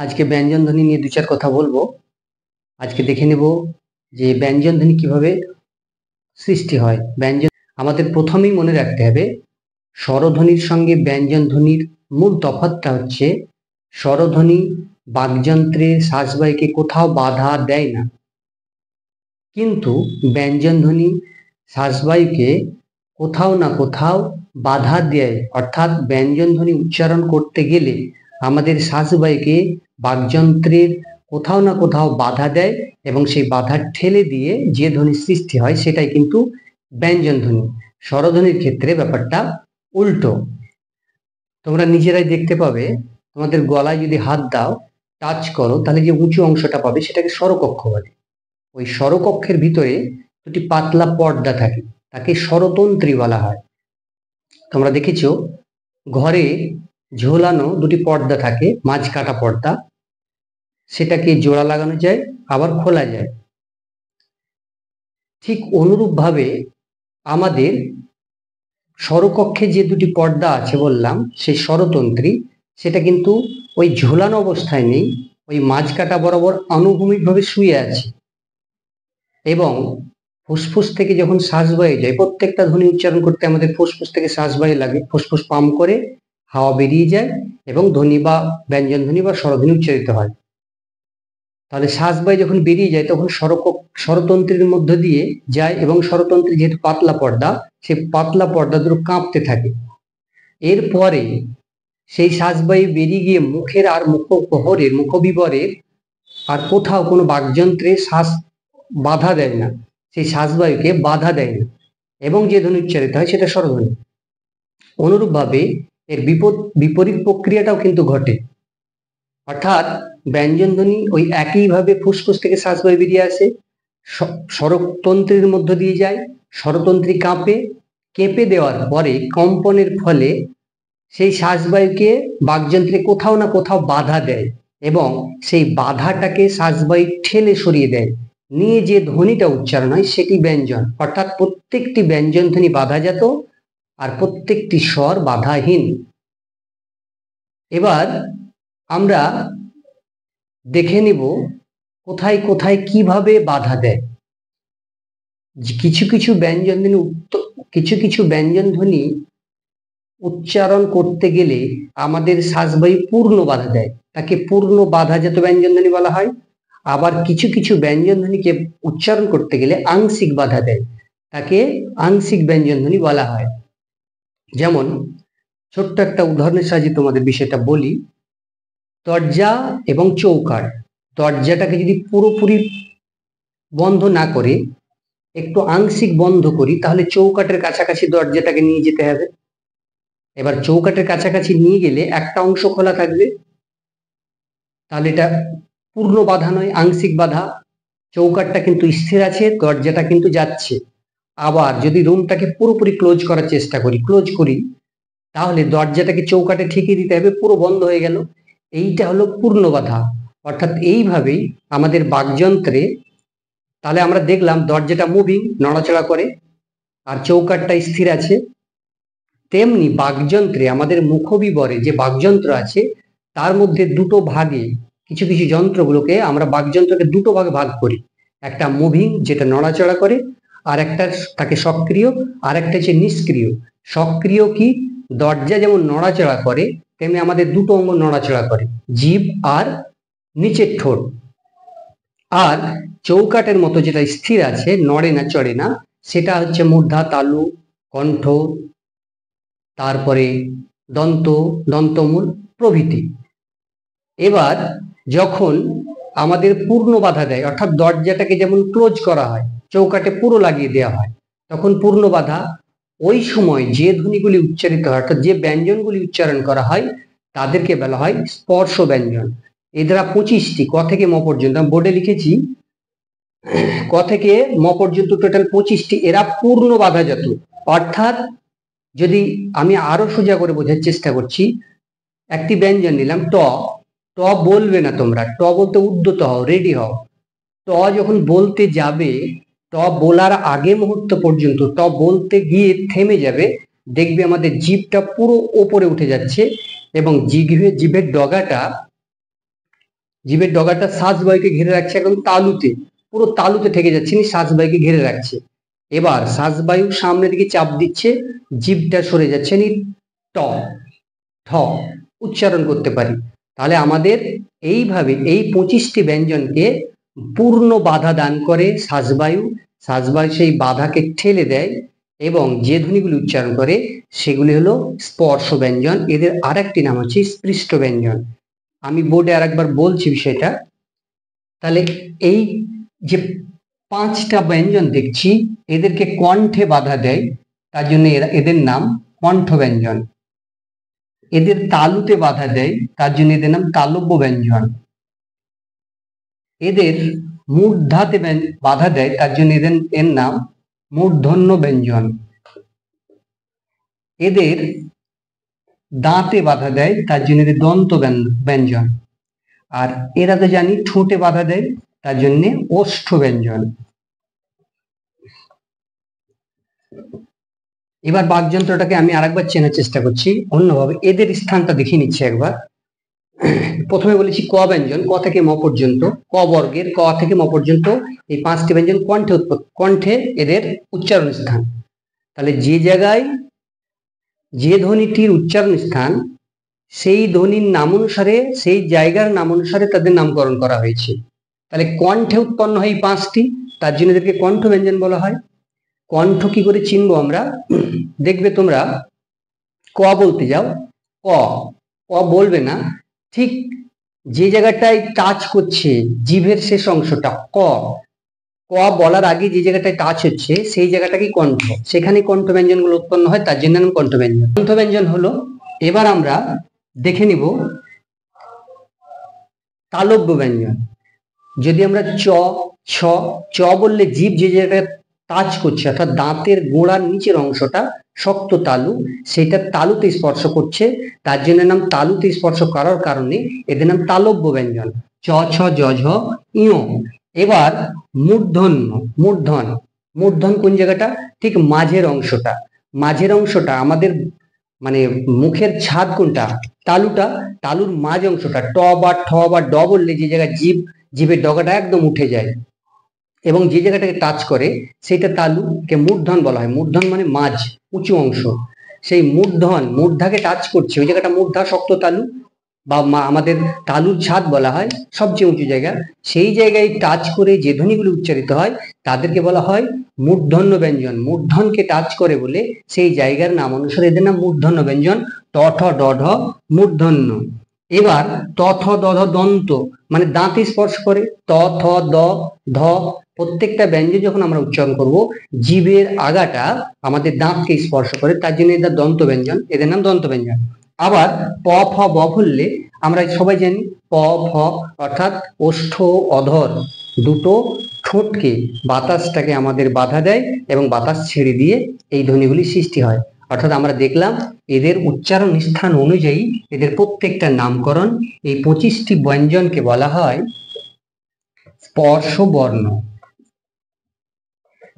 আজকে ব্যঞ্জন ধ্বনি নিয়ে দু চার কথা বলবো। আজকে দেখে নেব যে ব্যঞ্জন ধ্বনি কিভাবে সৃষ্টি হয়। ব্যঞ্জন আমাদের প্রথমেই মনে রাখতে হবে, স্বরধ্বনির সঙ্গে ব্যঞ্জন ধ্বনির মূল তফাৎটা হচ্ছে স্বরধ্বনি বাকযন্ত্রে শ্বাসবায়ুকে কোথাও বাধা দেয় না, কিন্তু ব্যঞ্জন ধ্বনি শ্বাসবায়ুকে কোথাও না কোথাও বাধা দেয়। অর্থাৎ ব্যঞ্জন ধ্বনি উচ্চারণ করতে গেলে আমাদের শ্বাসবায়ুকে বাকযন্ত্রের কোথাও না কোথাও বাধা দেয় এবং সেই বাধা ঠেলে দিয়ে যে ধ্বনি সৃষ্টি হয় সেটাই কিন্তু ব্যঞ্জন ধ্বনি। স্বরধ্বনির ক্ষেত্রে ব্যাপারটা উল্টো। তোমরা নিজেরাই দেখতে পাবে, তোমাদের গলায় যদি হাত দাও, টাচ করো, তাহলে যে উঁচু অংশটা পাবে সেটাকে স্বরকক্ষ বলে। ওই স্বরকক্ষের ভিতরে দুটি পাতলা পর্দা থাকে, তাকে স্বরতন্ত্রী বলা হয়। তোমরা দেখেছো ঘরে ঝোলানো দুটি পর্দা থাকে, মাঝ কাটা পর্দা, সেটাকে জোড়া লাগানো যায় আবার খোলা যায়। ঠিক অনুরূপভাবে আমাদের স্বরকক্ষে যে দুটি পর্দা আছে বললাম, সেই স্বরতন্ত্রী, সেটা কিন্তু ওই ঝোলানো অবস্থায় নেই, ওই মাঝ কাটা বরাবর আনুভূমিকভাবে শুয়ে আছে এবং ফুসফুস থেকে যখন শ্বাসবায়ু যায়, প্রত্যেকটা ধ্বনি উচ্চারণ করতে আমাদের ফুসফুস থেকে শ্বাসবায়ু লাগে, ফুসফুস পাম্প করে হাওয়া বেরিয়ে যায় এবং ধ্বনি বা ব্যঞ্জন ধ্বনি বা স্বরধ্বনি উচ্চারিত হয়। তাহলে শ্বাসবায়ু যখন বেরিয়ে যায় তখন স্বরতন্ত্রের মধ্য দিয়ে যায় এবং স্বরতন্ত্রী যেহেতু পাতলা পর্দা, সেই পাতলা পর্দা দুটো কাঁপতে থাকে। এরপরে সেই শ্বাসবায়ু বেরিয়ে গিয়ে মুখের আর মুখগহ্বরের মুখবিবরের আর কোথাও কোনো বাকযন্ত্রে শ্বাস বাধা দেয় না, সেই শ্বাসবায়ুকে বাধা দেয় না এবং যে ধ্বনি উচ্চারিত হয় সেটা স্বরধ্বনি। অনুরূপভাবে এর বিপরীত প্রক্রিয়াটাও কিন্তু ঘটে, অর্থাৎ ব্যঞ্জন ধ্বনি ওই একইভাবে ফুসফুস থেকে শ্বাসবায়ু বেরিয়ে আসে, স্বরতন্ত্রের মধ্য দিয়ে যায়, স্বরতন্ত্রী কেঁপে দেওয়ার পরে কম্পনের ফলে সেই শ্বাসবায়ুকে বাকযন্ত্রে কোথাও না কোথাও বাধা দেয় এবং সেই বাধাটাকে শ্বাসবায়ু ঠেলে সরিয়ে দেয়, নিয়ে যে ধ্বনিটা উচ্চারণ হয় সেটি ব্যঞ্জন। অর্থাৎ প্রত্যেকটি ব্যঞ্জন ধ্বনি বাধাজাত আর প্রত্যেকটি স্বর বাধাহীন। এবার আমরা দেখে নিব কোথায় কোথায় কিভাবে বাধা দেয়। কিছু কিছু ব্যঞ্জন ধ্বনি উচ্চারণ করতে গেলে আমাদের শ্বাসবায়ু পূর্ণ বাধা দেয়, তাকে পূর্ণ বাধাজাত ব্যঞ্জন ধ্বনি বলা হয়। আবার কিছু কিছু ব্যঞ্জন ধ্বনিকে উচ্চারণ করতে গেলে আংশিক বাধা দেয়, তাকে আংশিক ব্যঞ্জন ধ্বনি বলা হয়। যেমন ছোট্ট একটা উদাহরণের সাহায্যে তোমাদের বিষয়টা বলি। দরজা এবং চৌকাঠ, দরজাটাকে যদি পুরোপুরি বন্ধ না করে একটু আংশিক বন্ধ করি, তাহলে চৌকাঠের কাছাকাছি দরজাটাকে নিয়ে যেতে হবে। এবার চৌকাঠের কাছাকাছি নিয়ে গেলে একটা অংশ খোলা থাকবে, তাহলে এটা পূর্ণ বাধা নয়, আংশিক বাধা। চৌকাঠটা কিন্তু স্থির আছে, দরজাটা কিন্তু যাচ্ছে। আবার যদি রুমটাকে পুরোপুরি ক্লোজ করার চেষ্টা করি, তাহলে দরজাটাকে চৌকাঠে ঠেকিয়ে দিতে হবে, পুরো বন্ধ হয়ে গেল। এইটা হলো পূর্ণ বাধা। অর্থাৎ এইভাবেই আমাদের বাকযন্ত্রে, তাহলে আমরা দেখলাম দরজাটা মুভিং, নড়াচড়া করে, আর চৌকাঠটা স্থির আছে। তেমনি বাকযন্ত্রে আমাদের মুখবিবরে যে বাকযন্ত্র আছে তার মধ্যে দুটো ভাগে, কিছু কিছু যন্ত্রগুলোকে আমরা বাকযন্ত্রকে দুটো ভাগে ভাগ করি। একটা মুভিং, যেটা নড়াচড়া করে, আর একটা থাকে সক্রিয়, আর একটা হচ্ছে নিষ্ক্রিয়। সক্রিয় কি, দরজা যেমন নড়াচড়া করে তেমনি আমাদের দুটো অঙ্গ নড়াচড়া করে, জিভ আর নিচের ঠোঁট। আর চৌকাঠের মতো যেটা স্থির আছে, নড়ে না চড়ে না, সেটা হচ্ছে মূর্ধা, তালু, কণ্ঠ, তারপরে দন্তমূল প্রভৃতি। এবার যখন আমাদের পূর্ণ বাধা দেয়, অর্থাৎ দরজাটাকে যেমন ক্লোজ করা হয়, চৌকাঠে পুরো লাগিয়ে দেওয়া হয়, তখন পূর্ণ বাধা। ওই সময় যে ধ্বনিগুলি উচ্চারিত হয়, অর্থাৎ যে ব্যঞ্জনগুলি উচ্চারণ করা হয়, তাদেরকে বলা হয় স্পর্শ ব্যঞ্জন। এরা 25টি, ক থেকে ম পর্যন্ত, আমি বোর্ডে লিখেছি, ক থেকে ম পর্যন্ত টোটাল 25টি। এরা পূর্ণ বাধাজাত। অর্থাৎ যদি আমি আরো সোজা করে বোঝার চেষ্টা করছি, একটি ব্যঞ্জন নিলাম ট, ট বলবে না তোমরা, ট বলতে উদ্যত হও, রেডি হও। ট যখন বলতে যাবে, ট বলার আগে মুহূর্ত পর্যন্ত ট বলতে গিয়ে থেমে যাবে, দেখবে আমাদের জিভটা পুরো ওপরে উঠে যাচ্ছে এবং জিভের ডগাটা জিভের ডগাটা শ্বাসবায়ুকে ঘিরে রাখছে, একদম তালুতে, পুরো তালুতে ঠেকে যাচ্ছে, শ্বাসবায়ুকে ঘিরে রাখছে। এবার শ্বাসবায়ু সামনের দিকে চাপ দিচ্ছে, জিভটা সরে যাচ্ছে, ট ঠ উচ্চারণ করতে পারি। তাহলে আমাদের এইভাবে এই 25টি ব্যঞ্জনকে পূর্ণ বাধা দান করে শ্বাসবায়ু, শ্বাসবায়ু সেই বাধাকে ঠেলে দেয় এবং যে ধ্বনিগুলি উচ্চারণ করে সেগুলি হলো স্পর্শ ব্যঞ্জন। এদের আরেকটি নাম হচ্ছে স্পৃষ্ট ব্যঞ্জন। আমি বোর্ডে আরেকবার বলছি বিষয়টা। তাহলে এই যে 5টা ব্যঞ্জন দেখছি এদেরকে কণ্ঠে বাধা দেয়, তার জন্য এদের নাম কণ্ঠ ব্যঞ্জন। এদের তালুতে বাধা দেয়, তার জন্য এদের নাম তালব্য ব্যঞ্জন। এদের মূর্ধাতে বাধা দেয়, তার জন্য এর নাম মূর্ধন্য ব্যঞ্জন। এদের দাঁতে বাধা দেয়, তার জন্য এদের দন্ত ব্যঞ্জন। আর এরা তো জানি ঠোঁটে বাধা দেয়, তার জন্য ওষ্ঠ ব্যঞ্জন। এবার বাকযন্ত্রটাকে আমি আরেকবার চেনার চেষ্টা করছি অন্যভাবে, এদের স্থানটা দেখিয়ে নিচ্ছি একবার। প্রথমে বলেছি ক ব্যঞ্জন, ক থেকে ম পর্যন্ত, ক বর্গের ক থেকে ম পর্যন্ত এই 5টি ব্যঞ্জন কণ্ঠে এদের উচ্চারণ স্থান। তাহলে যে জায়গায় যে ধ্বনিটির উচ্চারণ স্থান সেই ধ্বনির নাম অনুসারে, সেই জায়গার নাম অনুসারে তাদের নামকরণ করা হয়েছে। তাহলে কণ্ঠে উৎপন্ন হয় 5টি, তার জন্য এদেরকে কণ্ঠ ব্যঞ্জন বলা হয়। কণ্ঠ কি করে চিনবো আমরা? দেখবে তোমরা ক বলতে যাও, ক ক বলবে না, ঠিক যে জায়গাটায় টাচ করছে জিভের শেষ অংশটা ক ক বলার আগে যে জায়গাটায় টাচ হচ্ছে সেই জায়গাটাকে কণ্ঠ, সেখানে কণ্ঠ ব্যঞ্জন গুলো উৎপন্ন হয়, তার জন্য নাম কণ্ঠ ব্যঞ্জন। কণ্ঠ ব্যঞ্জন হলো, এবার আমরা দেখে নিব তালব্য ব্যঞ্জন। যদি আমরা চ ছ চ বললে জীব যে জায়গায় টাচ করছে অর্থাৎ দাঁতের গোড়ার নিচের অংশটা শক্ত তালু, সেটা তালুতে স্পর্শ করছে, তার জন্য নাম তালুতে স্পর্শ করার কারণে এদের নাম তালব্য ব্যঞ্জন। চ ছ জ ঝ ইয়। এবার মূর্ধন্য, মূর্ধন, মূর্ধন কোন জায়গাটা? ঠিক মাঝের অংশটা, মাঝের অংশটা আমাদের মানে মুখের ছাদ কোনটা? তালুটা, তালুর মাঝ অংশটা ট বা ঠ বা ড বললে যে জায়গায় জিভের ডগাটা একদম উঠে যায় এবং যে জায়গাটাকে টাচ করে সেটা তালুকে মূর্ধন বলা হয়। মূর্ধন মানে মাঝ, উঁচু অংশ। সেই মূর্ধাকে টাচ করছে ওই জায়গাটা মূর্ধা, শক্ত তালু বা আমাদের তালুর ছাদ বলা হয়, সবচেয়ে উঁচু জায়গা। সেই জায়গায় টাচ করে যে ধ্বনিগুলি উচ্চারিত হয় তাদেরকে বলা হয় মূর্ধন্য ব্যঞ্জন। মূর্ধনকে টাচ করে বলে সেই জায়গার নাম অনুসারে এদের নাম মূর্ধন্য ব্যঞ্জন। ট ঠ ড ঢ মূর্ধন্য। এবার ত থ দ ধ দন্ত, মানে দাঁতে স্পর্শ করে, ত থ দ ধ প্রত্যেকটা ব্যঞ্জন যখন আমরা উচ্চারণ করব জিভের আগাটা আমাদের দাঁতকে স্পর্শ করে, তার জন্য এদের দন্ত ব্যঞ্জন, এদের নাম দন্ত ব্যঞ্জন। আবার প ফ ব বললে আমরা সবাই জানি প ফ অর্থাৎ ওষ্ঠ অধর দুটো ঠোঁটকে, বাতাসটাকে আমাদের বাধা দেয় এবং বাতাস ছেড়ে দিয়ে এই ধ্বনিগুলি সৃষ্টি হয়। অর্থাৎ আমরা দেখলাম এদের উচ্চারণ স্থান অনুযায়ী এদের প্রত্যেকটা নামকরণ। এই 25টি ব্যঞ্জনকে বলা হয় স্পর্শ বর্ণ,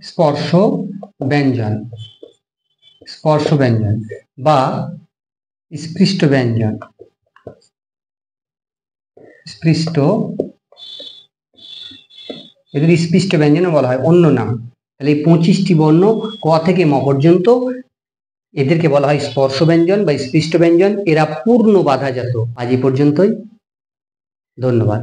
স্পর্শ ব্যঞ্জন, স্পর্শ ব্যঞ্জন বা স্পৃষ্ট ব্যঞ্জন, স্পৃষ্ট, এদের স্পৃষ্ট ব্যঞ্জন বলা হয় অন্য নাম। তাহলে এই 25টি বর্ণ ক থেকে ম পর্যন্ত এদেরকে বলা হয় স্পর্শ ব্যঞ্জন বা স্পৃষ্ট ব্যঞ্জন। এরা পূর্ণ বাধাজাত। আজ এই পর্যন্তই, ধন্যবাদ।